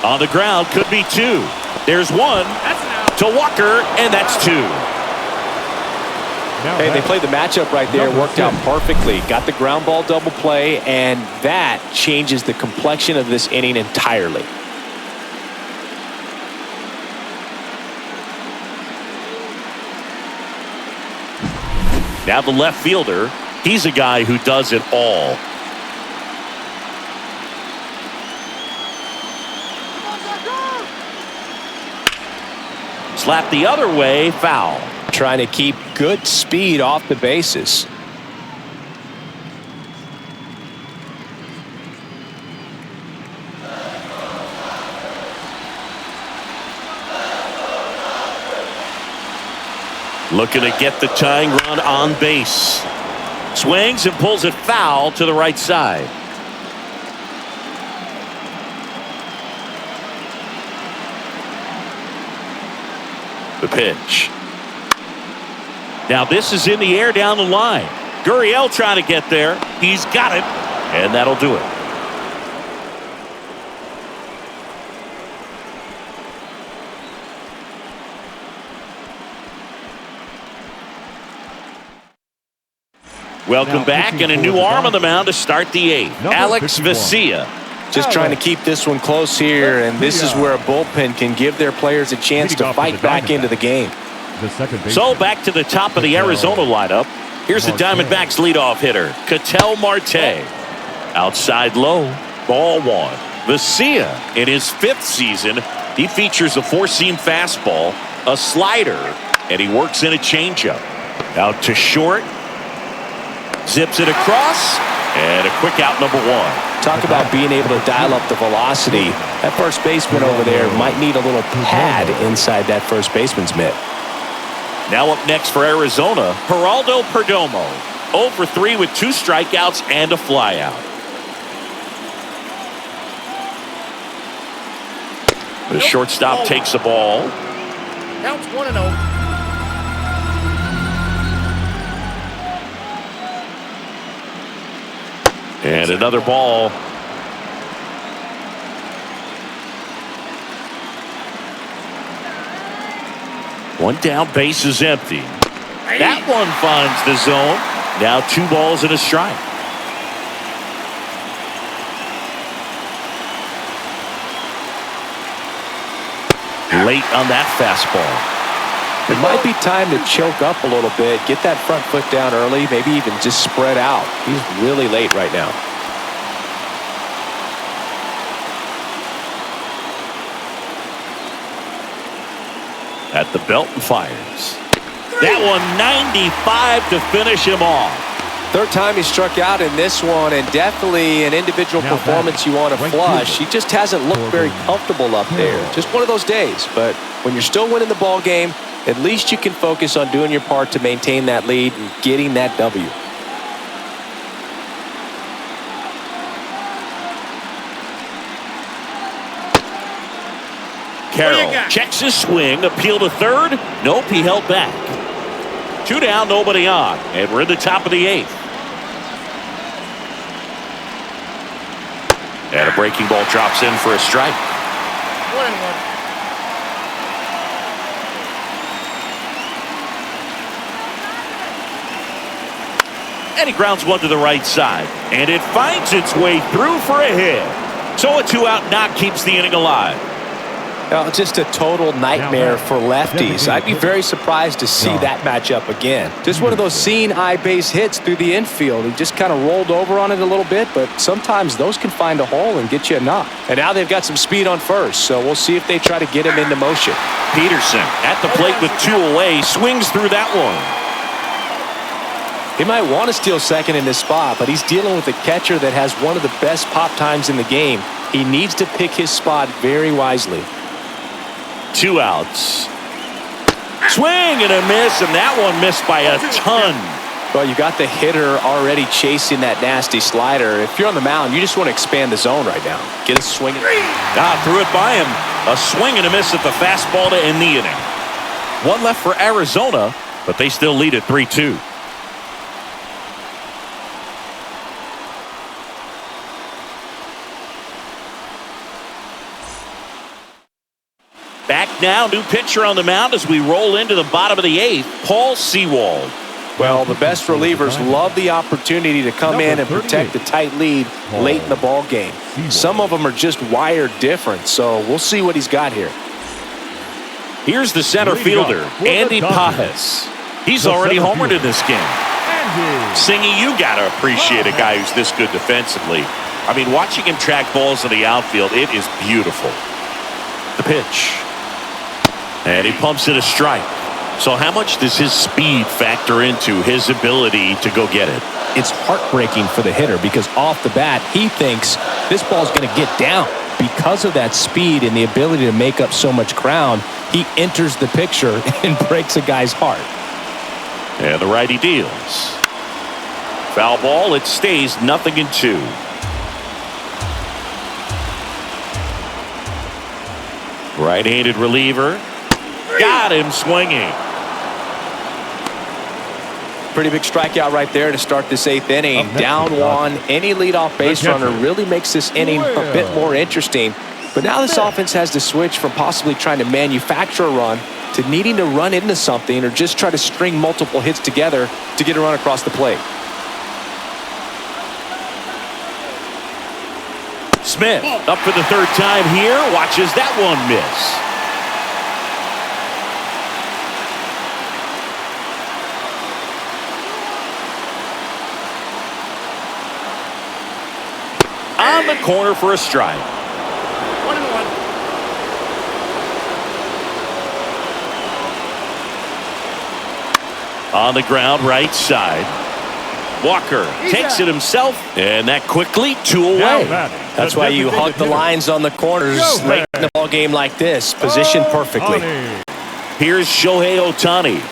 On the ground, could be 2. There's 1 That's an out. to Walker, and that's 2. Now Hey, they that's played the matchup right there, number worked out 6. perfectly. Got the ground ball double play, and that changes the complexion of this inning entirely. Now the left fielder, he's a guy who does it all. Slap the other way, foul. Trying to keep good speed off the bases. Looking to get the tying run on base. Swings and pulls it foul to the right side. The pitch. Now this is in the air down the line. Gurriel trying to get there. He's got it, and that'll do it. Welcome back, and a new arm on the mound to start the 8th. Number Alex 51. Vesia. Just trying to keep this one close here, and this is where a bullpen can give their players a chance to fight back into the game. The second baseman. So back to the top of the Arizona lineup. Here's the Diamondbacks leadoff hitter, Ketel Marte. Outside low, ball 1. Vesia, in his 5th season, he features a 4-seam fastball, a slider, and he works in a changeup. Out to short. Zips it across, and a quick out, number 1. Talk about being able to dial up the velocity. That first baseman over there might need a little pad inside that first baseman's mitt. Now up next for Arizona, Geraldo Perdomo. 0 for 3 with 2 strikeouts and a flyout. The shortstop takes the ball. Counts 1-0. And another ball. One down, base is empty. That one finds the zone. Now 2 balls and a strike. Late on that fastball. It might be time to choke up a little bit, get that front foot down early, maybe even just spread out. He's really late right now. At the belt and fires. That one 95 to finish him off. 3rd time he struck out in this one, and definitely an individual Now performance you want to right flush. fielder. He just hasn't looked very comfortable up there. Just one of those days. But when you're still winning the ball game, at least you can focus on doing your part to maintain that lead and getting that W. Carroll checks his swing, appeal to third. Nope, he held back. 2 down, nobody on, and we're in the top of the 8th. And a breaking ball drops in for a strike. 1-1. And he grounds one to the right side, and it finds its way through for a hit. So a 2-out knock keeps the inning alive. Just a total nightmare for lefties. I'd be very surprised to see that matchup again. Just one of those seeing eye base hits through the infield. He just kind of rolled over on it a little bit, but sometimes those can find a hole and get you a knock. And now they've got some speed on first, so we'll see if they try to get him into motion. Peterson at the plate with 2 away, swings through that one. He might want to steal second in this spot, but he's dealing with a catcher that has one of the best pop times in the game. He needs to pick his spot very wisely. 2 outs. Swing and a miss, and that one missed by a ton. Well, you got the hitter already chasing that nasty slider. If you're on the mound, you just want to expand the zone right now. Get a swing. Threw it by him. A swing and a miss at the fastball to end the inning. 1 left for Arizona, but they still lead at 3-2. Back now, new pitcher on the mound as we roll into the bottom of the 8th, Paul Sewald. Well, the best relievers love the opportunity to come in and protect a tight lead late in the ball game. Some of them are just wired different, so we'll see what he's got here. Here's the center fielder, Andy Pajes. He's already homered in this game. Singy, you got to appreciate a guy who's this good defensively. I mean, watching him track balls in the outfield, it is beautiful. The pitch. And he pumps it a strike. So how much does his speed factor into his ability to go get it? It's heartbreaking for the hitter because off the bat, he thinks this ball's going to get down. Because of that speed and the ability to make up so much ground, he enters the picture and breaks a guy's heart. And the righty deals. Foul ball, it stays 0-2. Right-handed reliever. Got him swinging. Pretty big strikeout right there to start this 8th inning. Down 1. Any leadoff base runner really makes this inning a bit more interesting. But now this offense has to switch from possibly trying to manufacture a run to needing to run into something or just try to string multiple hits together to get a run across the plate. Smith up for the 3rd time here. Watches that one miss. On the corner for a strike. 1-1. On the ground, right side. Walker takes it himself, and that quickly 2 away. That's why you hug the lines on the corners late in the ball game like this, positioned perfectly. Here's Shohei Ohtani,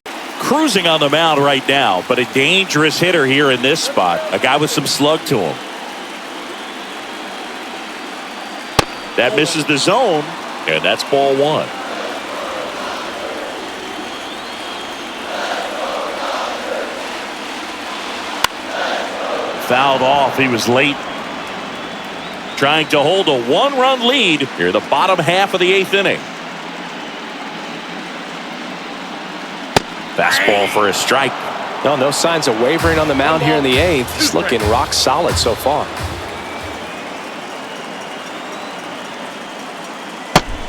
cruising on the mound right now, but a dangerous hitter here in this spot. A guy with some slug to him. That misses the zone, and that's ball 1. Fouled off. He was late. Trying to hold a 1-run lead here the bottom half of the 8th inning. Fastball for a strike. No signs of wavering on the mound here in the 8th. He's looking rock solid so far.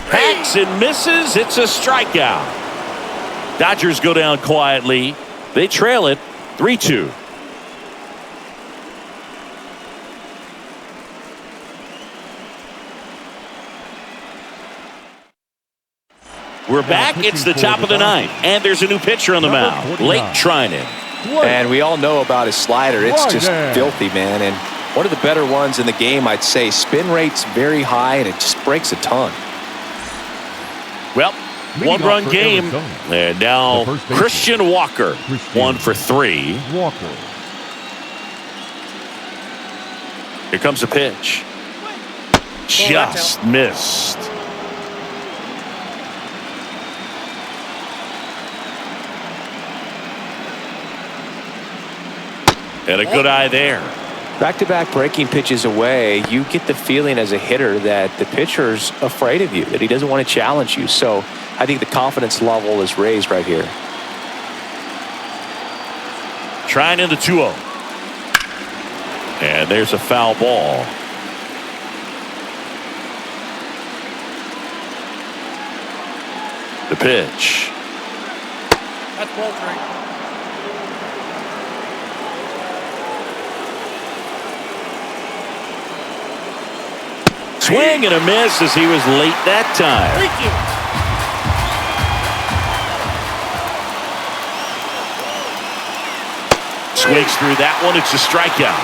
Hacks and misses. It's a strikeout. Dodgers go down quietly. They trail it 3-2. We're back. It's the top of the 9th, and there's a new pitcher on the mound, Blake Trinan. And we all know about his slider. It's just filthy, man. And one of the better ones in the game, I'd say. Spin rate's very high, and it just breaks a ton. Well, 1-run game, and now Christian Walker, 1 for 3. Here comes a pitch. Just missed. And a good eye there. Back-to-back breaking pitches away, you get the feeling as a hitter that the pitcher's afraid of you, that he doesn't want to challenge you. So I think the confidence level is raised right here. Trying in the 2-0. And there's a foul ball. The pitch. That's ball 3. Swing and a miss as he was late that time. Swings through that one. It's a strikeout.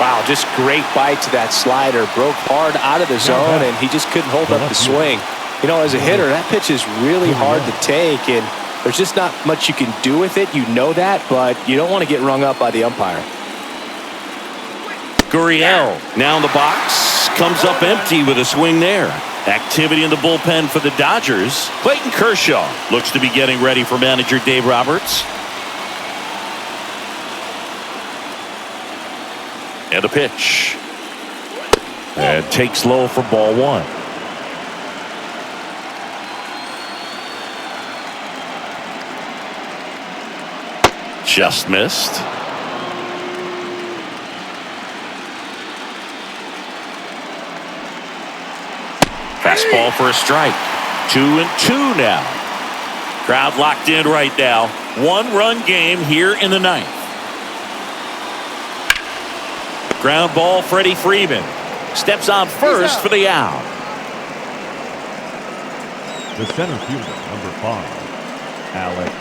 Wow, just great bite to that slider. Broke hard out of the zone, and he just couldn't hold up the swing. You know, as a hitter, that pitch is really hard to take, and there's just not much you can do with it. You know that, but you don't want to get rung up by the umpire. Gurriel now in the box. Comes up empty with a swing there. Activity in the bullpen for the Dodgers. Clayton Kershaw looks to be getting ready for manager Dave Roberts. And a pitch. And takes low for ball 1. Just missed. Fastball for a strike. 2-2 now. Crowd locked in right now. 1-run game here in the 9th. Ground ball, Freddie Freeman. Steps on first for the out. The center fielder, number 5, Alec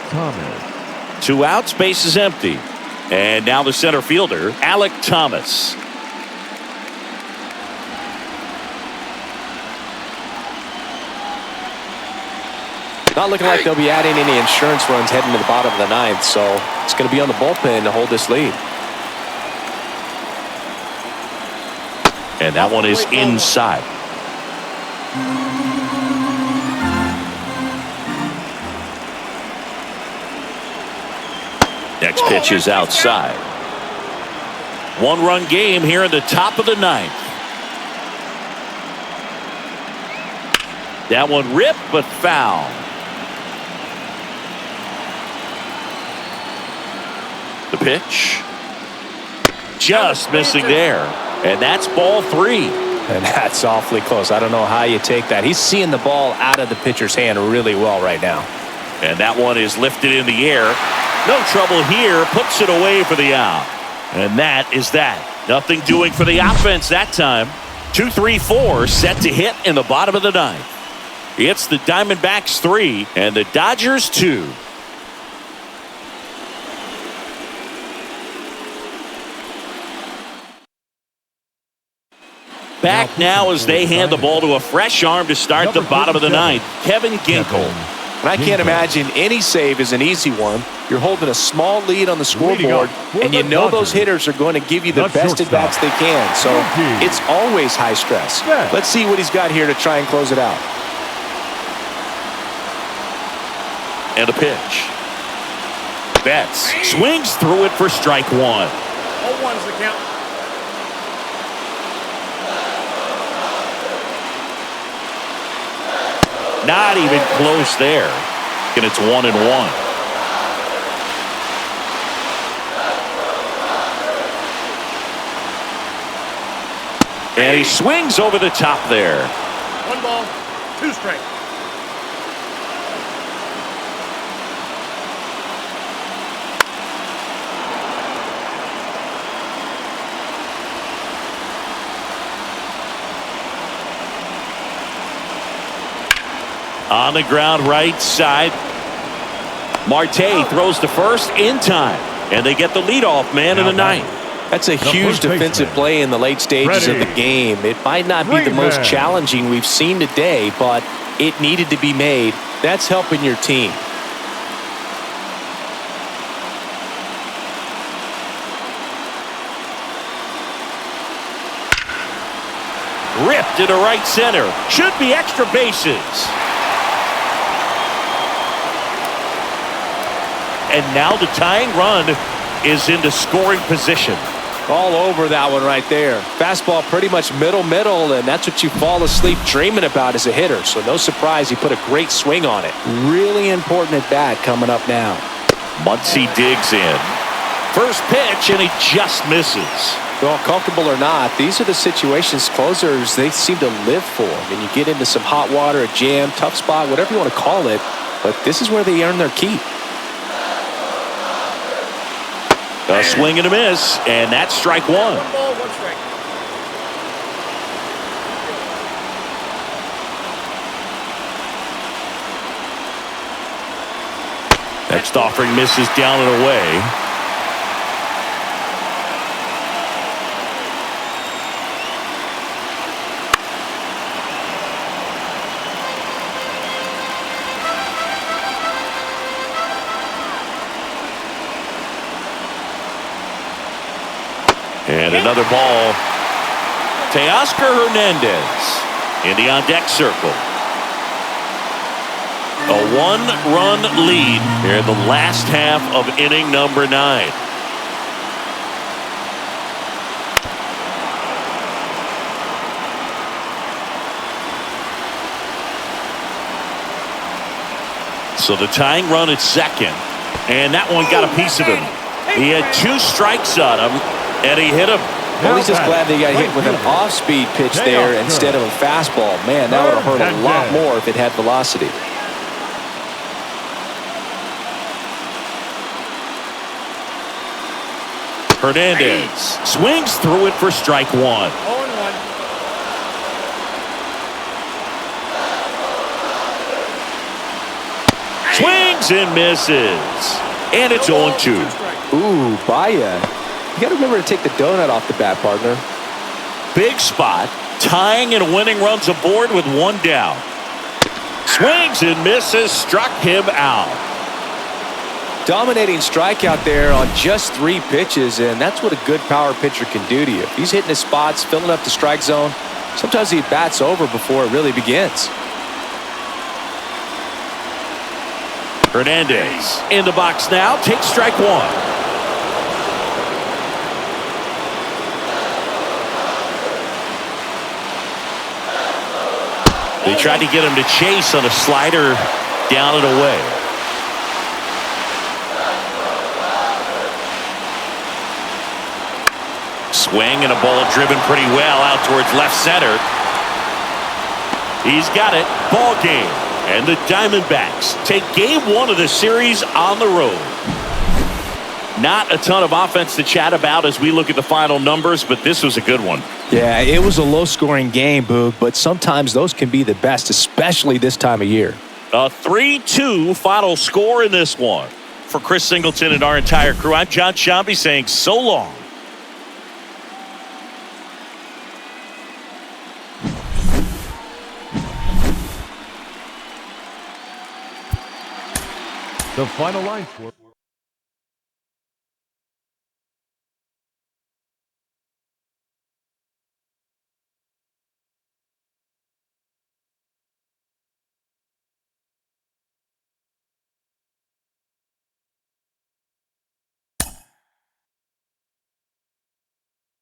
Thomas. 2 outs, base is empty. And now the center fielder, Alec Thomas. Not looking like they'll be adding any insurance runs heading to the bottom of the 9th, so it's going to be on the bullpen to hold this lead. And that one is inside. Next pitch is outside. 1-run game here in the top of the 9th. That one ripped but foul. The pitch. Just missing there. And that's ball 3. And that's awfully close. I don't know how you take that. He's seeing the ball out of the pitcher's hand really well right now. And that one is lifted in the air. No trouble here. Puts it away for the out. And that is that. Nothing doing for the offense that time. 2-3-4 set to hit in the bottom of the 9th. It's the Diamondbacks 3 and the Dodgers 2. Back now as they hand the ball to a fresh arm to start the bottom of the 9th, Kevin Ginkel. And I can't imagine any save is an easy one. You're holding a small lead on the scoreboard, and you know those hitters are going to give you the best at-bats they can. So it's always high stress. Let's see what he's got here to try and close it out. And a pitch. Betts swings through it for strike 1. 0-1's the count. Not even close there. And it's 1-1. And he swings over the top there. 1 ball, 2 strikes. On the ground right side. Marte throws to first in time. And they get the leadoff man in the 9th. That's a huge defensive play in the late stages of the game. It might not be the most challenging we've seen today, but it needed to be made. That's helping your team. Ripped into right center. Should be extra bases. And now the tying run is into scoring position. All over that one right there. Fastball pretty much middle, and that's what you fall asleep dreaming about as a hitter. So no surprise he put a great swing on it. Really important at bat coming up now. Muncy digs in. First pitch, and he just misses. Well, comfortable or not, these are the situations closers they seem to live for. I mean, you get into some hot water, a jam, tough spot, whatever you want to call it, but this is where they earn their keep. A swing and a miss, and that's strike one. 1 ball, 1 strike. Next offering misses down and away. And another ball. Teoscar Hernandez in the on-deck circle. A 1-run lead here in the last half of inning number 9. So the tying run at second, and that one got a piece of him. He had 2 strikes on him, and he hit him. Well, he's just glad they got hit with an off-speed pitch there instead of a fastball. Man, that would have hurt a lot more if it had velocity. Hernandez swings through it for strike 1. 0-1. Swings and misses. And it's 0-2. Ooh, Baya. You got to remember to take the donut off the bat, partner. Big spot. Tying and winning runs aboard with 1 down. Swings and misses. Struck him out. Dominating strikeout there on just 3 pitches, and that's what a good power pitcher can do to you. If he's hitting his spots, filling up the strike zone, sometimes he bats over before it really begins. Hernandez in the box now. Takes strike 1. They tried to get him to chase on a slider down and away. Swing and a ball driven pretty well out towards left center. He's got it. Ball game. And the Diamondbacks take game 1 of the series on the road. Not a ton of offense to chat about as we look at the final numbers, but this was a good one. Yeah, it was a low-scoring game, Boog, but sometimes those can be the best, especially this time of year. A 3-2 final score in this one. For Chris Singleton and our entire crew, I'm John Shambi saying so long. The final line score.